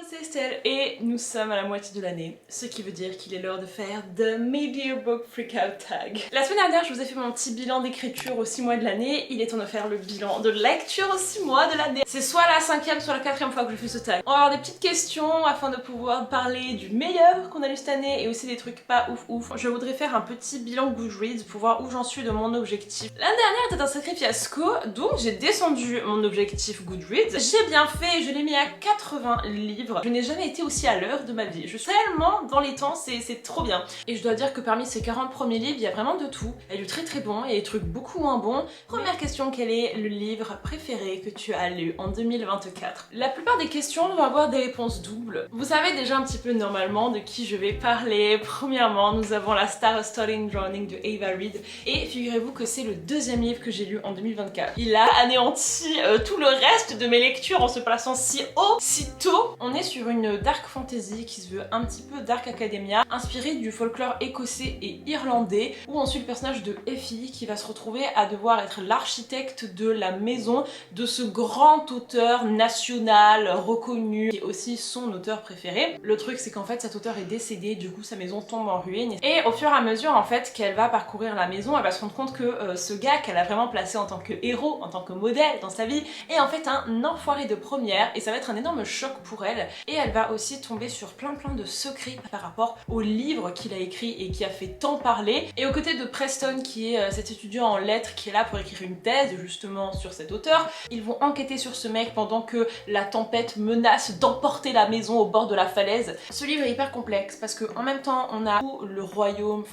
c'est Estelle et nous sommes à la moitié de l'année, ce qui veut dire qu'il est l'heure de faire The Media Book Freakout Tag. La semaine dernière, je vous ai fait mon petit bilan d'écriture aux 6 mois de l'année, il est temps de faire le bilan de lecture aux 6 mois de l'année. C'est soit la 5e, soit la 4e fois que je fais ce tag. On va avoir des petites questions afin de pouvoir parler du meilleur qu'on a lu cette année et aussi des trucs pas ouf. Je voudrais faire un petit bilan Goodreads pour voir où j'en suis de mon objectif. L'année dernière était un sacré fiasco, donc j'ai descendu mon objectif Goodreads. J'ai bien fait, je l'ai mis à 80 livres. Je n'ai jamais été aussi à l'heure de ma vie. Je suis tellement dans les temps, c'est trop bien. Et je dois dire que parmi ces 40 premiers livres, il y a vraiment de tout. Il y a du très bon, il y a des trucs beaucoup moins bons. Première question, quel est le livre préféré que tu as lu en 2024? La plupart des questions vont avoir des réponses doubles. Vous savez déjà un petit peu normalement de qui je vais parler. Premièrement, nous avons La Star of Starting Drowning de Ava Reid. Et figurez-vous que c'est le deuxième livre que j'ai lu en 2024. Il a anéanti tout le reste de mes lectures en se plaçant si haut, si tôt. On est sur une dark fantasy qui se veut un petit peu dark academia, inspirée du folklore écossais et irlandais, où on suit le personnage de Effie qui va se retrouver à devoir être l'architecte de la maison de ce grand auteur national reconnu, qui est aussi son auteur préféré. Le truc c'est qu'en fait cet auteur est décédé, du coup sa maison tombe en ruine, et au fur et à mesure en fait qu'elle va parcourir la maison, elle va se rendre compte que ce gars qu'elle a vraiment placé en tant que héros, en tant que modèle dans sa vie, est en fait un enfoiré de première, et ça va être un énorme choc pour elle. Et elle va aussi tomber sur plein de secrets par rapport au livre qu'il a écrit et qui a fait tant parler. Et aux côtés de Preston, qui est cet étudiant en lettres qui est là pour écrire une thèse justement sur cet auteur, ils vont enquêter sur ce mec pendant que la tempête menace d'emporter la maison au bord de la falaise. Ce livre est hyper complexe parce que en même temps on a tout le royaume,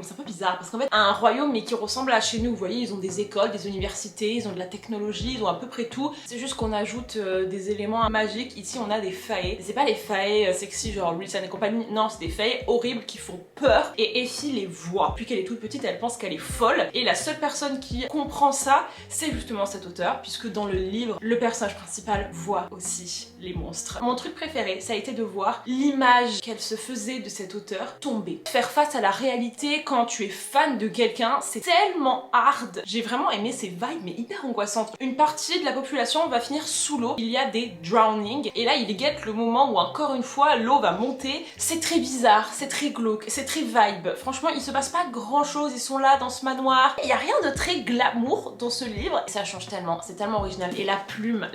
c'est un peu bizarre parce qu'en fait un royaume mais qui ressemble à chez nous, vous voyez, ils ont des écoles, des universités, ils ont de la technologie, ils ont à peu près tout. C'est juste qu'on ajoute des éléments magiques. Ici on a des faées. C'est pas les faées sexy genre Wilson et compagnie, non, c'est des faées horribles qui font peur, et Effie les voit. Depuis qu'elle est toute petite, elle pense qu'elle est folle, et la seule personne qui comprend ça, c'est justement cet auteur, puisque dans le livre, le personnage principal voit aussi les monstres. Mon truc préféré, ça a été de voir l'image qu'elle se faisait de cet auteur tomber. Faire face à la réalité quand tu es fan de quelqu'un, c'est tellement hard. J'ai vraiment aimé ces vibes, mais hyper angoissantes. Une partie de la population va finir sous l'eau, il y a des drownings, et là il guette le moment où encore une fois l'eau va monter. C'est très bizarre, c'est très glauque, c'est très vibe. Franchement, il se passe pas grand chose, ils sont là dans ce manoir. Il y a rien de très glamour dans ce livre. Ça change tellement, c'est tellement original. Et la plume,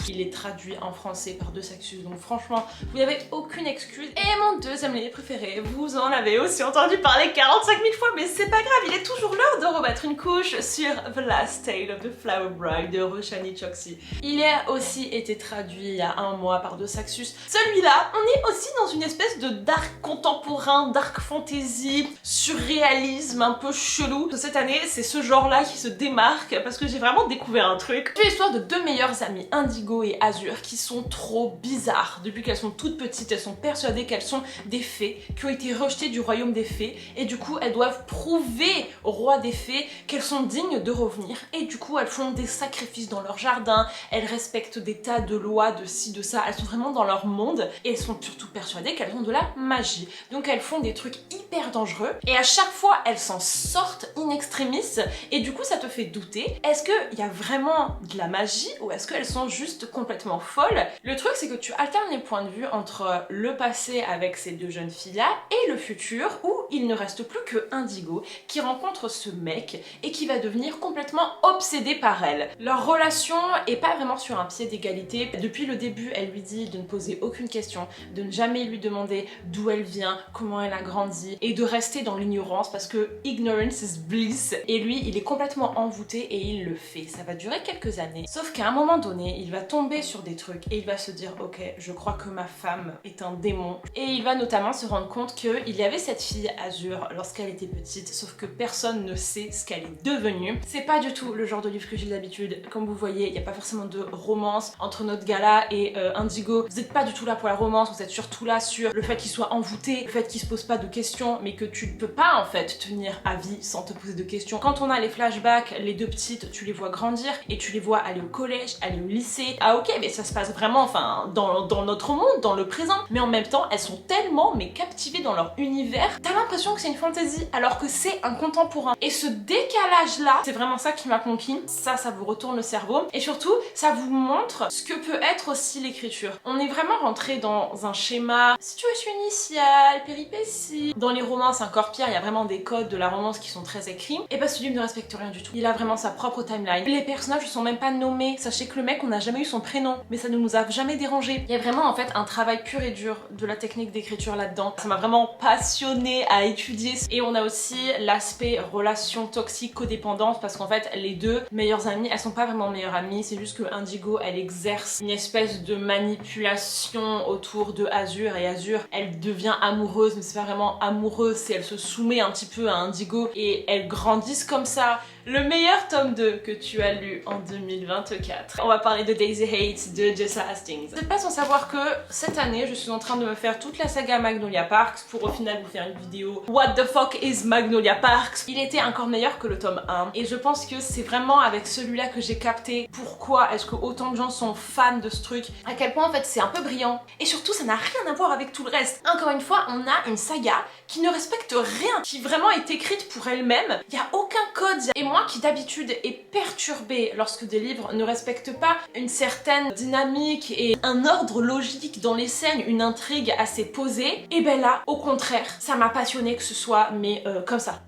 il est traduit en français par De Saxus, donc franchement, vous n'avez aucune excuse. Et mon deuxième livre préféré, vous en avez aussi entendu parler 45 000 fois, mais c'est pas grave, il est toujours l'heure de remettre une couche sur The Last Tale of the Flower Bride de Roshani Chokshi. Il a aussi été traduit il y a un mois par De Saxus. Celui-là, on est aussi dans une espèce de dark contemporain, dark fantasy, surréalisme un peu chelou. Cette année, c'est ce genre-là qui se démarque parce que j'ai vraiment découvert un truc. C'est l'histoire de deux meilleures amies, Indigo et Azur, qui sont trop bizarres. Depuis qu'elles sont toutes petites, elles sont persuadées qu'elles sont des fées, qui ont été rejetées du royaume des fées, et du coup elles doivent prouver au roi des fées qu'elles sont dignes de revenir, et du coup elles font des sacrifices dans leur jardin, elles respectent des tas de lois, de ci, de ça, elles sont vraiment dans leur monde, et elles sont surtout persuadées qu'elles ont de la magie. Donc elles font des trucs hyper dangereux, et à chaque fois elles s'en sortent in extremis, et du coup ça te fait douter, est-ce qu'il y a vraiment de la magie, ou est-ce qu'elles sont juste complètement folle? Le truc c'est que tu alternes les points de vue entre le passé avec ces deux jeunes filles là et le futur où il ne reste plus que Indigo qui rencontre ce mec et qui va devenir complètement obsédé par elle. Leur relation est pas vraiment sur un pied d'égalité. Depuis le début elle lui dit de ne poser aucune question, de ne jamais lui demander d'où elle vient, comment elle a grandi, et de rester dans l'ignorance parce que ignorance is bliss, et lui il est complètement envoûté et il le fait. Ça va durer quelques années, sauf qu'à un moment donné il va tomber sur des trucs et il va se dire ok, je crois que ma femme est un démon, et il va notamment se rendre compte qu'il y avait cette fille Azur lorsqu'elle était petite, sauf que personne ne sait ce qu'elle est devenue. C'est pas du tout le genre de livre que j'ai d'habitude. Comme vous voyez, il n'y a pas forcément de romance entre notre gala et Indigo. Vous n'êtes pas du tout là pour la romance, vous êtes surtout là sur le fait qu'il soit envoûté, le fait qu'il se pose pas de questions, mais que tu ne peux pas en fait tenir à vie sans te poser de questions. Quand on a les flashbacks, les deux petites, tu les vois grandir et tu les vois aller au collège, aller au lycée, ah ok, mais ça se passe vraiment, enfin, dans notre monde, dans le présent. Mais en même temps, elles sont tellement, mais captivées dans leur univers, t'as l'impression que c'est une fantasy, alors que c'est un contemporain. Et ce décalage-là, c'est vraiment ça qui m'a conquis. Ça vous retourne le cerveau. Et surtout, ça vous montre ce que peut être aussi l'écriture. On est vraiment rentré dans un schéma, situation initiale, péripéties. Dans les romans, c'est encore pire, il y a vraiment des codes de la romance qui sont très écrits. Et bah, ce livre ne respecte rien du tout. Il a vraiment sa propre timeline. Les personnages ne sont même pas nommés. Sachez que le mec, on n'a jamais eu son prénom, mais ça ne nous a jamais dérangé. Il y a vraiment en fait un travail pur et dur de la technique d'écriture là-dedans. Ça m'a vraiment passionnée à étudier. Et on a aussi l'aspect relation toxique, codépendance, parce qu'en fait, les deux meilleures amies, elles sont pas vraiment meilleures amies, c'est juste que Indigo, elle exerce une espèce de manipulation autour de Azur, et Azur, elle devient amoureuse, mais c'est pas vraiment amoureuse, c'est elle se soumet un petit peu à Indigo, et elles grandissent comme ça. Le meilleur tome 2 que tu as lu en 2024. On va parler de Daisy Haight de Jessa Hastings. Vous n'êtes pas sans savoir que cette année, je suis en train de me faire toute la saga Magnolia Parks pour au final vous faire une vidéo What the fuck is Magnolia Parks. Il était encore meilleur que le tome 1 et je pense que c'est vraiment avec celui-là que j'ai capté pourquoi est-ce que autant de gens sont fans de ce truc, à quel point en fait c'est un peu brillant et surtout ça n'a rien à voir avec tout le reste. Encore une fois, on a une saga qui ne respecte rien, qui vraiment est écrite pour elle-même. Il n'y a aucun code. Et moi qui d'habitude est perturbée lorsque des livres ne respectent pas une certaine dynamique et un ordre logique dans les scènes, une intrigue assez posée, et ben là, au contraire, ça m'a passionnée que ce soit, mais comme ça.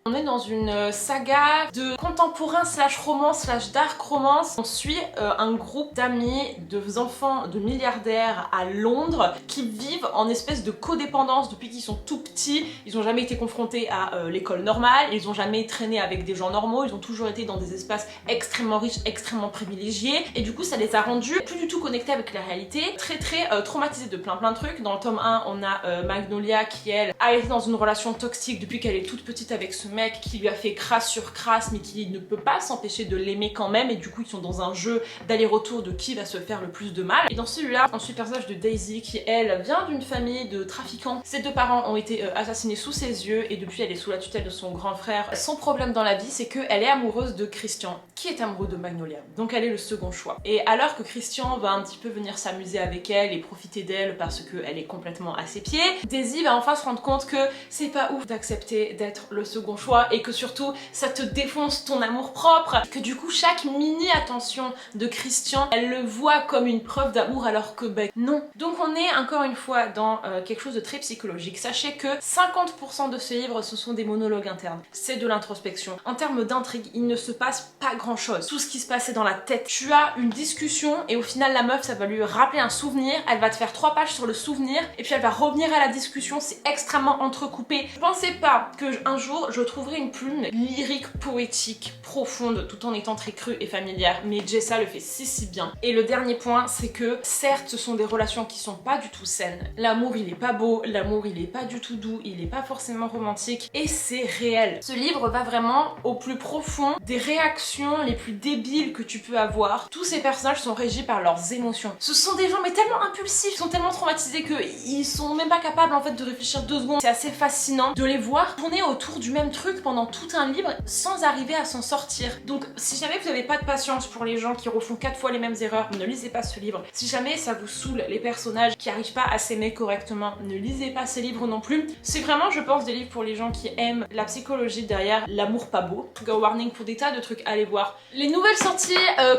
On est dans une saga de contemporain slash romance slash dark romance. On suit un groupe d'amis, de enfants de milliardaires à Londres qui vivent en espèce de codépendance depuis qu'ils sont tout petits. Ils n'ont jamais été confrontés à l'école normale, ils n'ont jamais traîné avec des gens normaux, ils ont toujours été dans des espaces extrêmement riches, extrêmement privilégiés et du coup ça les a rendus plus du tout connectés avec la réalité, très traumatisés de plein de trucs. Dans le tome 1, on a Magnolia qui elle a été dans une relation toxique depuis qu'elle est toute petite avec ce mec qui lui a fait crasse sur crasse mais qui ne peut pas s'empêcher de l'aimer quand même et du coup ils sont dans un jeu d'aller-retour de qui va se faire le plus de mal. Et dans celui-là, on suit le personnage de Daisy qui elle vient d'une famille de trafiquants. Ses deux parents ont été assassinés sous ses yeux et depuis elle est sous la tutelle de son grand frère. Son problème dans la vie c'est qu'elle est amoureuse de Christian qui est amoureux de Magnolia. Donc elle est le second choix. Et alors que Christian va un petit peu venir s'amuser avec elle et profiter d'elle parce qu'elle est complètement à ses pieds, Daisy va enfin se rendre compte que c'est pas ouf d'accepter d'être le second choix et que surtout ça te défonce ton amour propre, que du coup chaque mini attention de Christian elle le voit comme une preuve d'amour alors que ben non. Donc on est encore une fois dans quelque chose de très psychologique. Sachez que 50% de ce livre ce sont des monologues internes, c'est de l'introspection. En termes d'intrigue il ne se passe pas grand chose, tout ce qui se passait dans la tête. Tu as une discussion et au final la meuf ça va lui rappeler un souvenir, elle va te faire 3 pages sur le souvenir et puis elle va revenir à la discussion, c'est extrêmement entrecoupé. Je pensais pas que un jour je trouverais une plume lyrique, poétique, profonde, tout en étant très crue et familière, mais Jessa le fait si bien. Et le dernier point, c'est que certes, ce sont des relations qui sont pas du tout saines. L'amour, il est pas beau, l'amour, il est pas du tout doux, il est pas forcément romantique, et c'est réel. Ce livre va vraiment au plus profond des réactions les plus débiles que tu peux avoir. Tous ces personnages sont régis par leurs émotions. Ce sont des gens mais tellement impulsifs, ils sont tellement traumatisés qu'ils sont même pas capables en fait de réfléchir 2 secondes. C'est assez fascinant de les voir tourner autour du même truc pendant tout un livre sans arriver à s'en sortir. Donc si jamais vous n'avez pas de patience pour les gens qui refont 4 fois les mêmes erreurs, ne lisez pas ce livre. Si jamais ça vous saoule les personnages qui arrivent pas à s'aimer correctement, ne lisez pas ces livres non plus. C'est vraiment je pense des livres pour les gens qui aiment la psychologie derrière l'amour pas beau. Trigger warning pour des tas de trucs à aller voir. Les nouvelles sorties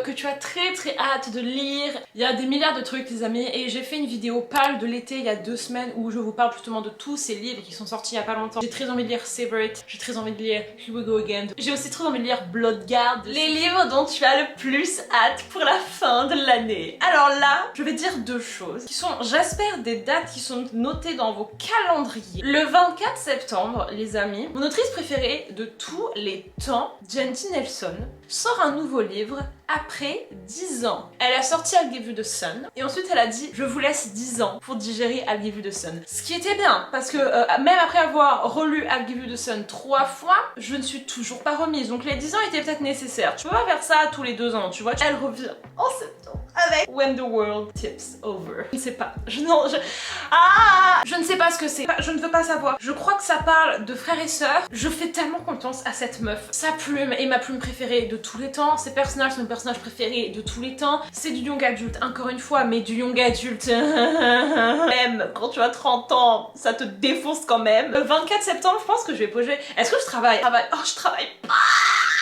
que tu as très hâte de lire, il y a des milliards de trucs les amis et j'ai fait une vidéo pâle de l'été il y a 2 semaines où je vous parle justement de tous ces livres qui sont sortis il y a pas longtemps. J'ai très envie de lire Savor It, j'ai très envie de lire Here We Go Again. J'ai aussi très envie de lire Bloodguard, les livres dont tu as le plus hâte pour la fin de l'année. Alors là, je vais dire 2 choses qui sont, j'espère, des dates qui sont notées dans vos calendriers. Le 24 septembre, les amis, mon autrice préférée de tous les temps, Jenty Nelson, sort un nouveau livre après 10 ans. Elle a sorti I'll Give You the Sun et ensuite elle a dit je vous laisse 10 ans pour digérer I'll Give You the Sun. Ce qui était bien parce que même après avoir relu I'll Give You the Sun 3 fois, je ne suis toujours pas remise. Donc les 10 ans étaient peut-être nécessaires. Tu peux pas faire ça tous les 2 ans, tu vois. Elle revient en septembre avec When the World Tips Over. Je ne sais pas. Je ne sais pas ce que c'est. Je ne veux pas savoir. Je crois que ça parle de frères et sœurs. Je fais tellement confiance à cette meuf. Sa plume est ma plume préférée de tous les temps, ces personnages sont mes personnages préférés de tous les temps, c'est du young adulte encore une fois, mais du young adulte même quand tu as 30 ans, ça te défonce quand même. Le 24 septembre, je pense que je vais poser. Est-ce que je travaille? Oh, je travaille pas.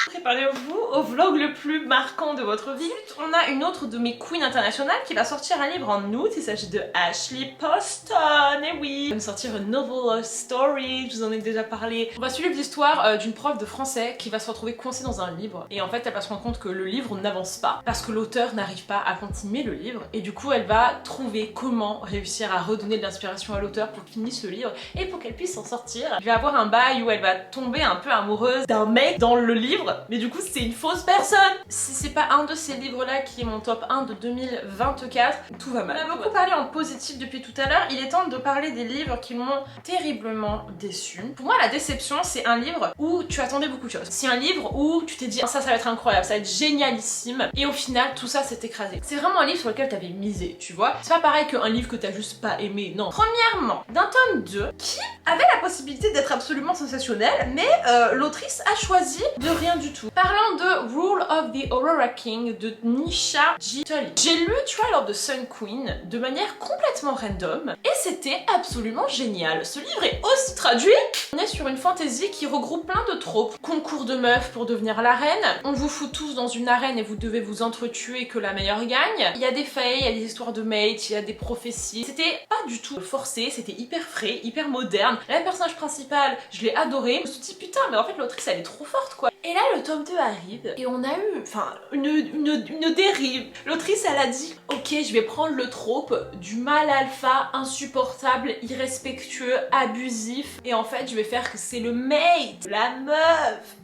Préparez-vous au vlog le plus marquant de votre vie. On a une autre de mes queens internationales qui va sortir un livre en août. Il s'agit de Ashley Poston, et oui, elle va me sortir une novel story, je vous en ai déjà parlé. On va suivre l'histoire d'une prof de français qui va se retrouver coincée dans un livre et en fait elle va se rendre compte que le livre n'avance pas parce que l'auteur n'arrive pas à continuer le livre et du coup elle va trouver comment réussir à redonner de l'inspiration à l'auteur pour qu'il finisse le livre et pour qu'elle puisse s'en sortir. Il va avoir un bail où elle va tomber un peu amoureuse d'un mec dans le livre, mais du coup c'est une fausse personne. Si c'est pas un de ces livres là qui est mon top 1 de 2024, tout va mal. On a beaucoup parlé en positif depuis tout à l'heure, il est temps de parler des livres qui m'ont terriblement déçue. Pour moi la déception c'est un livre où tu attendais beaucoup de choses. C'est un livre où tu t'es dit ça va être incroyable, ça va être génialissime et au final tout ça s'est écrasé. C'est vraiment un livre sur lequel t'avais misé, tu vois. C'est pas pareil qu'un livre que t'as juste pas aimé, non. Premièrement, d'un tome 2 qui avait la possibilité d'être absolument sensationnel, mais l'autrice a choisi de rien du tout. Parlons de Rule of the Aurora King de Nisha G. Tully. J'ai lu Trial of the Sun Queen de manière complètement random et c'était absolument génial. Ce livre est aussi traduit. On est sur une fantasy qui regroupe plein de tropes. Concours de meufs pour devenir la reine. On vous fout tous dans une arène et vous devez vous entretuer que la meilleure gagne. Il y a des faits, il y a des histoires de mates, il y a des prophéties. C'était pas du tout forcé, c'était hyper frais, hyper moderne. La personnage principale, je l'ai adorée. Je me suis dit putain mais en fait l'autrice elle est trop forte quoi. Et là le tome 2 arrive et on a eu une dérive. L'autrice elle a dit ok je vais prendre le trope du mâle alpha insupportable, irrespectueux, abusif et en fait je vais faire que c'est le mate, la meuf.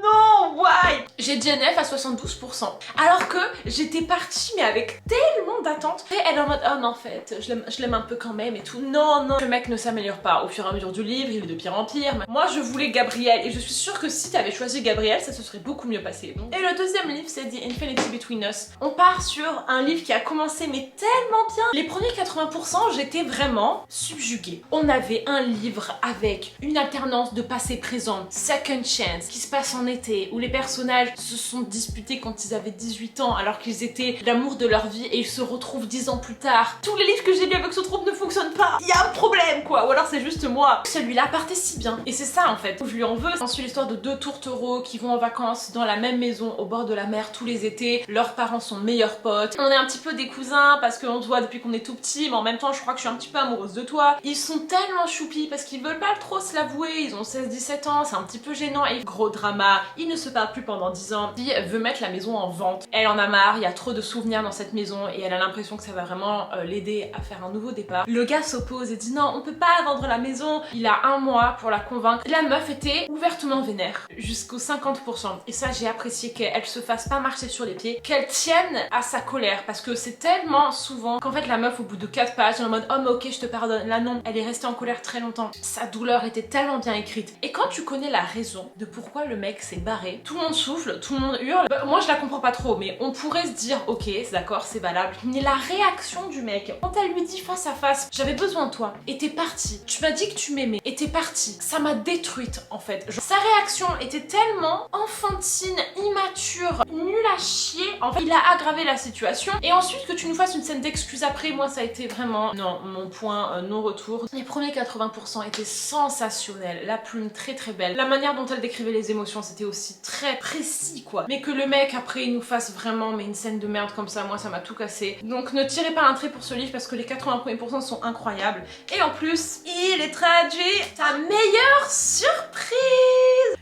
Non, why? J'ai DNF à 72%. Alors que j'étais partie mais avec tellement d'attentes. Et elle est en mode oh non en fait je l'aime un peu quand même et tout. Non non, le mec ne s'améliore pas au fur et à mesure du livre, il est de pire en pire. Moi je voulais Gabriel et je suis sûre que si t'avais choisi Gabriel ça se serait beaucoup mieux passé. Et le deuxième livre c'est The Infinity Between Us. On part sur un livre qui a commencé mais tellement bien. Les premiers 80% j'étais vraiment subjuguée. On avait un livre avec une alternance de passé présent, second chance, qui se passe en été, où les personnages se sont disputés quand ils avaient 18 ans alors qu'ils étaient l'amour de leur vie et ils se retrouvent 10 ans plus tard. Tous les livres que j'ai lus avec ce trope ne fonctionnent pas. Il y a un problème quoi, ou alors c'est juste moi. Celui-là partait si bien. Et c'est ça en fait, je lui en veux. Ensuite l'histoire de deux tourtereaux qui vont en vacances dans la même maison au bord de la mer tous les étés. Leurs parents sont meilleurs potes. On est un petit peu des cousins parce qu'on se voit depuis qu'on est tout petit, mais en même temps je crois que je suis un petit peu amoureuse de toi. Ils sont tellement choupis parce qu'ils veulent pas trop se l'avouer. Ils ont 16-17 ans, c'est un petit peu gênant et gros drama. Ils ne se parlent plus pendant 10 ans. Elle veut mettre la maison en vente. Elle en a marre, il y a trop de souvenirs dans cette maison et elle a l'impression que ça va vraiment l'aider à faire un nouveau départ. Le gars s'oppose et dit non, on peut pas vendre la maison. Il a un mois pour la convaincre. La meuf était ouvertement vénère jusqu'au 50%. Et ça j'ai apprécié qu'elle se fasse pas marcher sur les pieds, qu'elle tienne à sa colère parce que c'est tellement souvent qu'en fait la meuf au bout de 4 pages elle est en mode oh mais ok je te pardonne. Là non, elle est restée en colère très longtemps. Sa douleur était tellement bien écrite. Et quand tu connais la raison de pourquoi le mec s'est barré, tout le monde souffle, tout le monde hurle. Moi je la comprends pas trop mais on pourrait se dire ok c'est d'accord c'est valable. Mais la réaction du mec quand elle lui dit face à face j'avais besoin de toi et t'es partie, tu m'as dit que tu m'aimais et t'es partie, ça m'a détruite en fait. Sa réaction était tellement enfantine, immature, nulle à chier. En fait il a aggravé la situation et ensuite que tu nous fasses une scène d'excuses après, moi ça a été vraiment non mon point non retour. Les premiers 80% étaient sensationnels, la plume très très belle, la manière dont elle décrivait les émotions c'était aussi très précis quoi. Mais que le mec après il nous fasse vraiment mais une scène de merde comme ça, moi ça m'a tout cassé. Donc ne tirez pas un trait pour ce livre parce que les 80 premiers % sont incroyables. Et en plus, il est traduit. Ta meilleure surprise.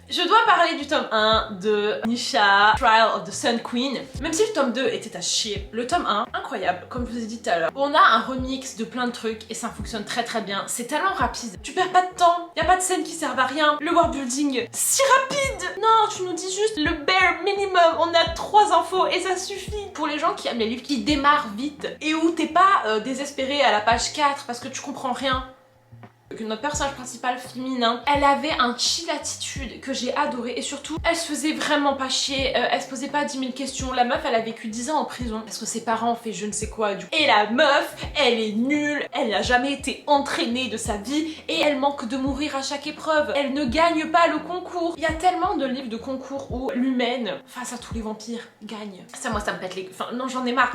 Je dois parler du tome 1 de Nisha, Trial of the Sun Queen. Même si le tome 2 était à chier, le tome 1, incroyable, comme je vous ai dit tout à l'heure. On a un remix de plein de trucs et ça fonctionne très très bien. C'est tellement rapide. Tu perds pas de temps, y a pas de scènes qui servent à rien. Le world building, si rapide. Non, tu nous dis juste le bare minimum. On a 3 infos et ça suffit. Pour les gens qui aiment les livres qui démarrent vite et où t'es pas désespéré à la page 4 parce que tu comprends rien. que notre personnage principal féminin, elle avait un chill attitude que j'ai adoré et surtout elle se faisait vraiment pas chier, elle se posait pas 10 000 questions. La meuf elle a vécu 10 ans en prison parce que ses parents ont fait je ne sais quoi du coup. Et la meuf elle est nulle, elle n'a jamais été entraînée de sa vie et elle manque de mourir à chaque épreuve. Elle ne gagne pas le concours. Il y a tellement de livres de concours où l'humaine face à tous les vampires gagne. Ça moi ça me pète les... Enfin non j'en ai marre,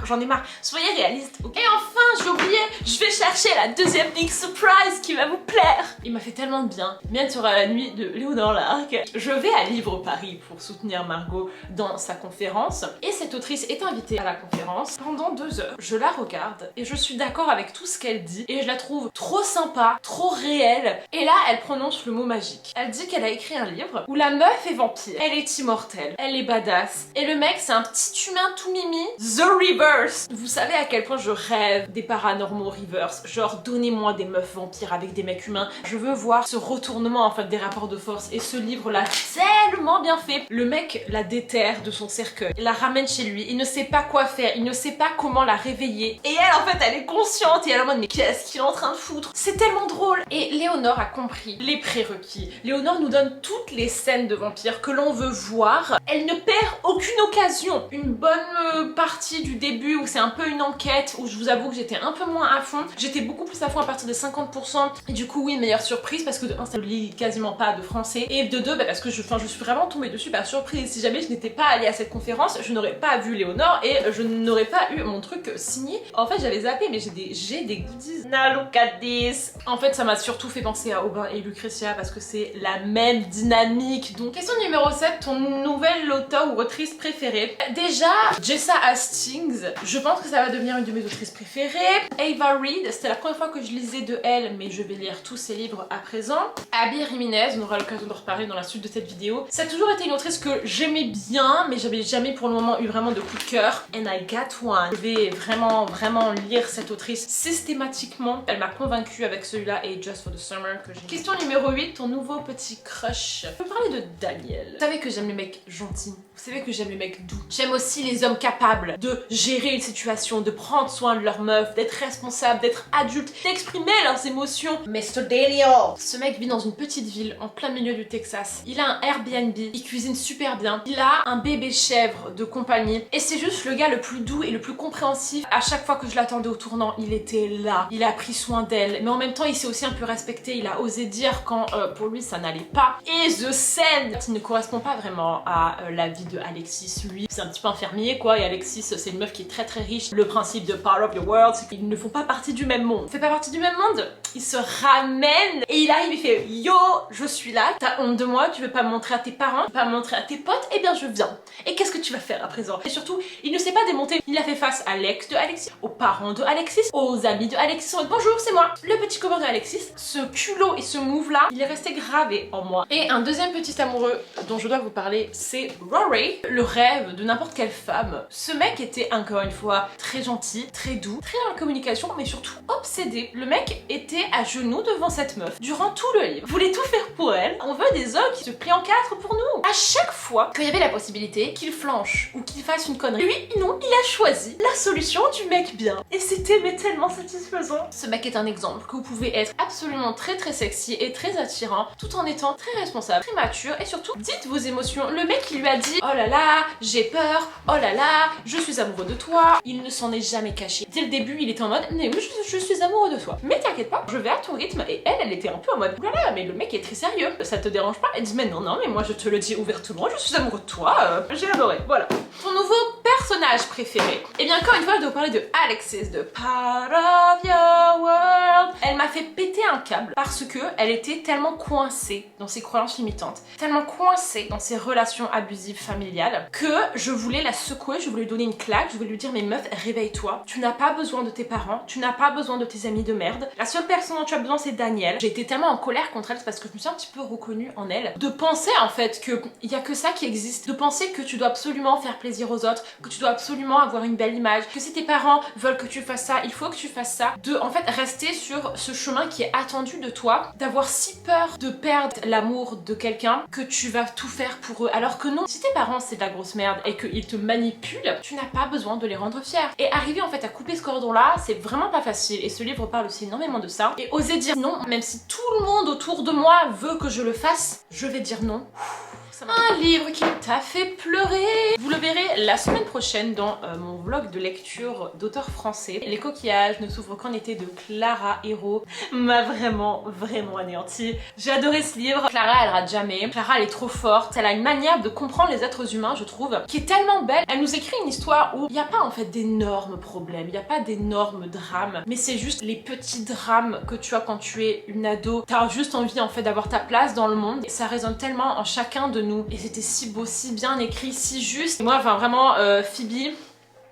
soyez réaliste. Okay. Et enfin j'ai oublié, je vais chercher la deuxième big surprise qui va vous plaire. Il m'a fait tellement de bien. Bien sera la nuit de Léonore Larc. Je vais à Livre Paris pour soutenir Margot dans sa conférence et cette autrice est invitée à la conférence pendant 2 heures. Je la regarde et je suis d'accord avec tout ce qu'elle dit et je la trouve trop sympa, trop réelle. Et là elle prononce le mot magique. Elle dit qu'elle a écrit un livre où la meuf est vampire, elle est immortelle, elle est badass et le mec c'est un petit humain tout mimi. The Reverse. Vous savez à quel point je rêve des paranormaux reverse. Genre donnez-moi des meufs vampires avec des mecs humains. Je veux voir ce retournement en fait des rapports de force et ce livre là tellement bien fait. Le mec la déterre de son cercueil, la ramène chez lui, il ne sait pas quoi faire, il ne sait pas comment la réveiller et elle en fait elle est consciente et elle est en mode mais qu'est-ce qu'il est en train de foutre? C'est tellement drôle. Et Léonore a compris les prérequis. Léonore nous donne toutes les scènes de vampires que l'on veut voir. Elle ne perd aucune occasion. Une bonne partie du début où c'est un peu une enquête où je vous avoue que j'étais un peu moins à fond. J'étais beaucoup plus à fond à partir de 50% et du coup oui meilleure surprise parce que de 1 ça ne lit quasiment pas de français et de 2 bah, parce que je suis vraiment tombée dessus par surprise. Si jamais je n'étais pas allée à cette conférence je n'aurais pas vu Léonore et je n'aurais pas eu mon truc signé. En fait j'avais zappé mais j'ai des goodies. Now look at this. En fait ça m'a surtout fait penser à Aubin et Lucretia parce que c'est la même dynamique. Donc question numéro 7, ton nouvel auteur ou autrice préférée. Déjà Jessa Hastings, je pense que ça va devenir une de mes autrices préférées. Ava Reed, c'était la première fois que je lisais de elle mais je vais lire tous ses livres à présent. Abby Jiménez, on aura l'occasion de reparler dans la suite de cette vidéo. Ça a toujours été une autrice que j'aimais bien mais j'avais jamais pour le moment eu vraiment de coup de cœur. And I got one. Je vais vraiment lire cette autrice systématiquement. Elle m'a convaincue avec celui-là et Just for the Summer que j'ai. Question numéro 8, ton nouveau petit crush. Je peux parler de Daniel. Vous savez que j'aime les mecs gentils. Vous savez que j'aime les mecs doux. J'aime aussi les hommes capables de gérer une situation, de prendre soin de leur meuf, d'être responsable, d'être adulte, d'exprimer leurs émotions. Mr. Daniel. Ce mec vit dans une petite ville en plein milieu du Texas. Il a un Airbnb, il cuisine super bien. Il a un bébé chèvre de compagnie et c'est juste le gars le plus doux et le plus compréhensif. À chaque fois que je l'attendais au tournant, il était là. Il a pris soin d'elle, mais en même temps il s'est aussi un peu respecté. Il a osé dire quand pour lui ça n'allait pas. Et The Sand, il ne correspond pas vraiment à la vie de Alexis. Lui c'est un petit peu infirmier quoi et Alexis c'est une meuf qui est très riche. Le principe de Part of your World c'est qu'ils ne font pas partie du même monde. On fait pas partie du même monde. Il se ramène et il arrive, il fait yo je suis là, t'as honte de moi, tu veux pas me montrer à tes parents, pas me montrer à tes potes, eh bien je viens. Et qu'est-ce que tu vas faire à présent? Et surtout il ne s'est pas démonté, il a fait face à l'ex de Alexis, aux parents de Alexis, aux amis de Alexis. Bonjour c'est moi, le petit copain de Alexis. Ce culot et ce move là, il est resté gravé en moi. Et un deuxième petit amoureux dont je dois vous parler, c'est Rory, le rêve de n'importe quelle femme. Ce mec était encore une fois très gentil, très doux, très dans la communication, mais surtout obsédé. Le mec était à genoux devant cette meuf durant tout le livre, voulait tout faire pour elle. On veut des hommes qui se plient en 4 pour nous. À chaque fois qu'il y avait la possibilité qu'il flanche ou qu'il fasse une connerie, lui non, il a choisi la solution du mec bien. Et c'était mais tellement satisfaisant. Ce mec est un exemple que vous pouvez être absolument très sexy et très attirant tout en étant très responsable, très mature et surtout dites vos émotions. Le mec qui lui a dit oh là là j'ai peur, oh là là je suis amoureux de toi, il ne s'en est jamais caché. Dès le début il était en mode mais oui je suis amoureux de toi, mais t'inquiète pas je vais à ton rythme. Et elle était un peu en mode oulala mais le mec est très sérieux, ça te dérange pas? Elle dit mais non mais moi je te le dis ouvertement, je suis amoureux de toi, j'ai adoré. Voilà. Ton nouveau personnage préféré. Et bien encore une fois je dois vous parler de Alexis de Part of Your World. Elle m'a fait péter un câble parce que elle était tellement coincée dans ses croyances limitantes, tellement coincée dans ses relations abusives familiales que je voulais la secouer, je voulais lui donner une claque, je voulais lui dire mais meuf réveille-toi, tu n'as pas besoin de tes parents, tu n'as pas besoin de tes amis de merde, la seule personne dont tu as besoin c'est Daniel. J'ai été tellement en colère contre elle parce que je me suis un petit peu reconnue en elle, de penser en fait que il y a que ça qui existe, de penser que tu dois absolument faire plaisir aux autres, que tu dois absolument avoir une belle image, que si tes parents veulent que tu fasses ça, il faut que tu fasses ça, de en fait rester sur ce chemin qui est attendu de toi, d'avoir si peur de perdre l'amour de quelqu'un que tu vas tout faire pour eux. Alors que non, si tes parents c'est de la grosse merde et qu'ils te manipulent, tu n'as pas besoin de les rendre fiers. Et arriver en fait à couper ce cordon là, c'est vraiment pas facile. Et ce livre parle aussi énormément de ça. Et oser dire non, même si tout le monde autour de moi veut que je le fasse, je vais dire non. Un livre qui t'a fait pleurer. Vous le verrez la semaine prochaine dans mon vlog de lecture d'auteur français. Les coquillages ne s'ouvrent qu'en été de Clara Hérault m'a vraiment anéanti. J'ai adoré ce livre. Clara elle rate jamais. Clara elle est trop forte. Elle a une manière de comprendre les êtres humains, je trouve, qui est tellement belle. Elle nous écrit une histoire où il n'y a pas en fait d'énormes problèmes, il n'y a pas d'énormes drames, mais c'est juste les petits drames que tu as quand tu es une ado. T'as juste envie en fait d'avoir ta place dans le monde. Et ça résonne tellement en chacun de nous. Et c'était si beau, si bien écrit, si juste. Et moi, enfin vraiment, Phoebe,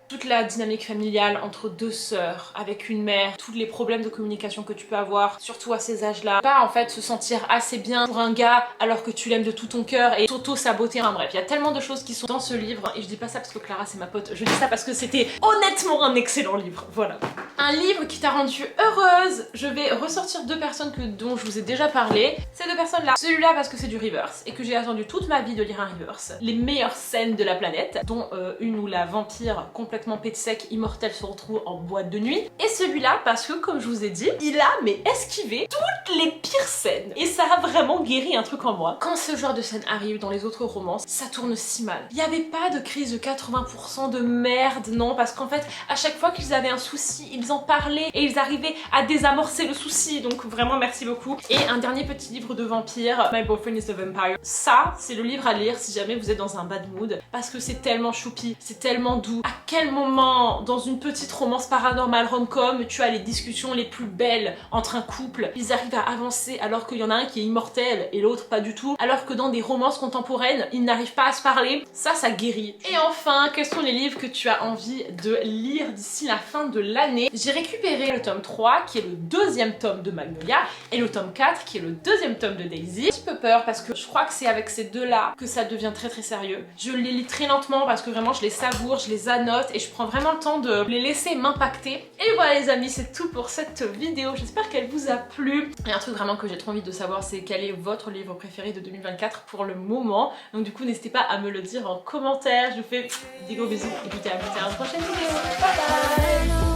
toute la dynamique familiale entre deux sœurs, avec une mère, tous les problèmes de communication que tu peux avoir, surtout à ces âges-là. Pas en fait se sentir assez bien pour un gars alors que tu l'aimes de tout ton cœur et s'auto-saboter. Enfin bref, il y a tellement de choses qui sont dans ce livre. Et je dis pas ça parce que Clara c'est ma pote, je dis ça parce que c'était honnêtement un excellent livre, voilà. Un livre qui t'a rendue heureuse. Je vais ressortir deux personnes dont je vous ai déjà parlé. Ces deux personnes-là. Celui-là parce que c'est du reverse et que j'ai attendu toute ma vie de lire un reverse. Les meilleures scènes de la planète, dont une où la vampire complètement pète sec, immortelle se retrouve en boîte de nuit. Et celui-là parce que, comme je vous ai dit, il a esquivé toutes les pires scènes. Et ça a vraiment guéri un truc en moi. Quand ce genre de scène arrive dans les autres romances, ça tourne si mal. Il n'y avait pas de crise de 80% de merde, non, parce qu'en fait, à chaque fois qu'ils avaient un souci, ils en parlaient et ils arrivaient à désamorcer le souci. Donc vraiment merci beaucoup. Et un dernier petit livre de vampire, My Boyfriend is a Vampire. Ça, c'est le livre à lire si jamais vous êtes dans un bad mood, parce que c'est tellement choupi, c'est tellement doux. À quel moment, dans une petite romance paranormale rom-com, tu as les discussions les plus belles entre un couple, ils arrivent à avancer alors qu'il y en a un qui est immortel et l'autre pas du tout, alors que dans des romances contemporaines, ils n'arrivent pas à se parler. Ça guérit. Et enfin, quels sont les livres que tu as envie de lire d'ici la fin de l'année? J'ai récupéré le tome 3 qui est le deuxième tome de Magnolia et le tome 4 qui est le deuxième tome de Daisy. J'ai un petit peu peur parce que je crois que c'est avec ces deux-là que ça devient très sérieux. Je les lis très lentement parce que vraiment je les savoure, je les annote et je prends vraiment le temps de les laisser m'impacter. Et voilà les amis, c'est tout pour cette vidéo. J'espère qu'elle vous a plu. Et un truc vraiment que j'ai trop envie de savoir, c'est quel est votre livre préféré de 2024 pour le moment. Donc du coup, n'hésitez pas à me le dire en commentaire. Je vous fais des gros bisous et je vous dis à la prochaine vidéo. Bye bye.